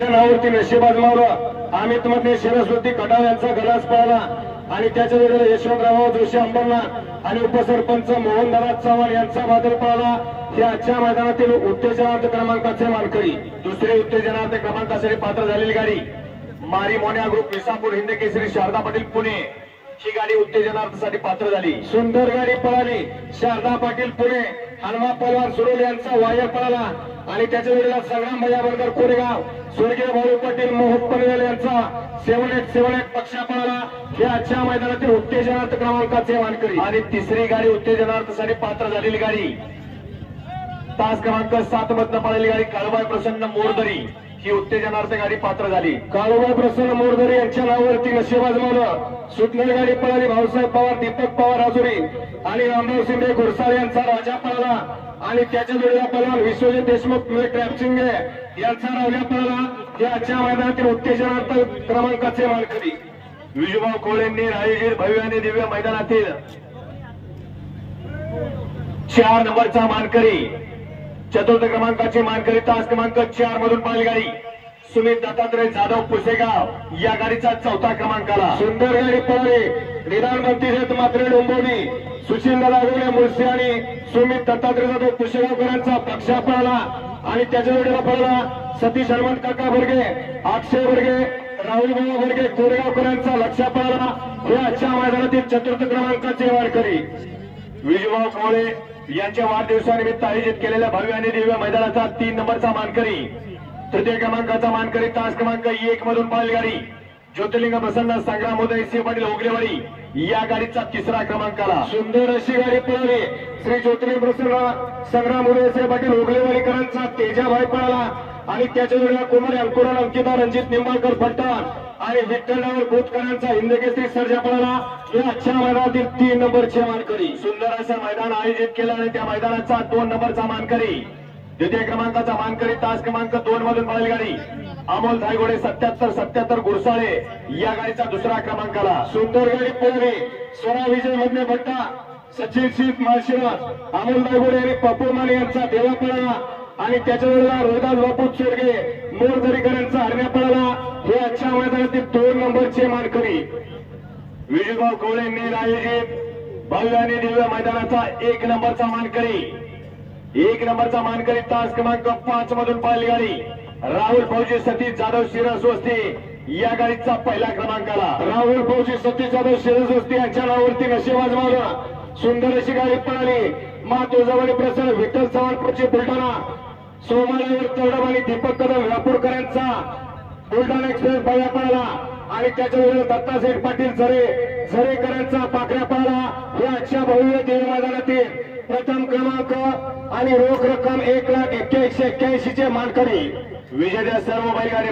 नावावरती नशीब आजमावलं. अमित मध्ये सरस्वती कटाव यांचा गलास पळाला आणि त्याच्या वेळेला यशवंतराव जोशी अंबरनाथ आणि उपसरपंच मोहनदादा चव्हाण यांचा बादल पळाला. हे आजच्या मैदानातील उत्तेजनार्थ क्रमांकाचे मानकरी. दुसरे उत्तेजनार्थ क्रमांकासाठी पात्र झालेली गाडी मारी मोन्या ग्रुप विसापूर हिंद केसरी शारदा पाटील पुणे ही गाडी उत्तेजनार्थासाठी पात्र झाली. सुंदर गाडी पळाली. शारदा पाटील पुणे हनुमा पलवार सुरोल यांचा वायर पळाला आणि त्याच्या वेळेला संग्राम भैया बर्गर कोरेगाव स्वर्गीय भाऊ पाटील मोहन पनवेल यांचा 7-8 पक्षा पळाला. हे आजच्या मैदानातील उत्तेजनार्थ क्रमांकाचे मानकरी. आणि तिसरी गाडी उत्तेजनार्थासाठी पात्र झालेली गाडी तास क्रमांक 7 मधनं पळालेली गाडी काळूबाई प्रसन्न मोरदरी ही उत्तेजनार्थ गाडी पात्र झाली. काळूबाई प्रसन्न मोरदरी यांच्या नावावरती नशीब आजमावलं. सुंदर गाडी पळाली. भाऊसाहेब पवार दीपक पवार राजुरी आणि रामराव शिंदे घोडसाळ यांचा राजा पळाला आणि त्याच्या वेळेला पळाला विश्वजित देशमुख ट्रॅपसिंगे यांचा रावल्या पळाला. हे आजच्या मैदानातील उत्तेजनार्थ क्रमांकाचे मानकरी. विजूभाऊ कोळेंनी आयोजित भव्य आणि दिव्य मैदानातील 4 नंबरचा मानकरी चतुर्थ क्रमांकाची मानकरी तास क्रमांक 4 मधून पळाली गाडी सुमित दत्तात्रय जाधव पुसेगाव या गाडीचा 4था क्रमांकाला. सुंदर गाडी पळाली. निदान मंत्री मात्र डोंबवली सुशीलदादा गोले मुळशी आणि सुमित दत्तात्रय जाधव पुसेगावकरांचा पक्षा पळाला आणि त्याच्या वेळेला पळाला सतीश हनुमंत काका बर्गे अक्षय बर्गे राहुल बाबा बर्गे कोरेगावकरांचा लक्ष पळाला. हे आजच्या मैदानातील चतुर्थ क्रमांकाचे मानकरी. विजूभाऊ कोळे यांच्या वाढदिवसानिमित्त आयोजित केलेल्या भव्य आणि दिव्य मैदानाचा 3 नंबरचा मानकरी. तृतीय क्रमांकाचा मानकरी तास क्रमांक 1 मधून पळाली गाडी ज्योतिर्लिंग प्रसन्न संग्राम उदय सिंह पाटील ओगलेवाडी या गाडीचा 3रा क्रमांकाला. सुंदर अशी गाडी पळाली. श्री ज्योतिर्लिंग प्रसन्न संग्राम उदय सिंह पाटील ओगलेवाडीकरांचा तेजाभाई पळाला आणि त्याच्या वेळेला कुमार अंकुरण अंकिता रणजित निंबाळकर फलटण आणि विठ्ठलराव बोतकरांचा हिंदकेसरी सर्जा पळाला. या आजच्या मैदानातील 3 नंबरचे मानकरी. सुंदर असं मैदान आयोजित केलं आणि त्या मैदानाचा 2 नंबरचा मानकरी. द्वितीय क्रमांकाचा मानकरी तास क्रमांक 2 मधून पळाली गाडी अमोल धायगोडे 77 गुरसाळे या गाडीचा 2रा क्रमांकाला. सुंदर गाडी पळाली. स्वरा विजय मधले भट्टा सचिन सिंह माळशिरस अमोल धायगोडे आणि पप्पू माने यांचा देवा पळाला आणि त्याच्या वेळेला रोहिदास बापू चोरगे मोरदरीकरांचा हरण्या पळाला. हे आजच्या मैदानातील 2 नंबरचे मानकरी. विजूभाऊ कोळेंनी आयोजित भव्य आणि दिव्य मैदानाचा 1 नंबरचा मानकरी. 1 नंबरचा मानकरी तास क्रमांक 5 मधून पळाली गाडी राहुल फौजी सतीश जाधव शिरसवस्ती या गाडीचा 1ला क्रमांकाला. राहुल फौजी सतीश जाधव शिरसवस्ती यांच्या नावावरती नशीब आजमावलं. सुंदर अशी गाडी पळाली. मा तुळजाभवानी प्रसन्न विठ्ठल चव्हाणपूरची बुलढाणा सोमाळ्यावर तडब आणि दीपक कदम व्यापूरकरांचा बुलढाणा एक्सप्रेस बाया पळाला आणि त्याच्या वेळेला दत्तासेठ पाटील झरेकरांचा पाखऱ्या पळाला. हे आजच्या भव्य दिव्य मैदानातील प्रथम क्रमांक आणि रोख रक्कम 1,81,81 चे मानकरी. विजेत्या सर्व बैलगाडी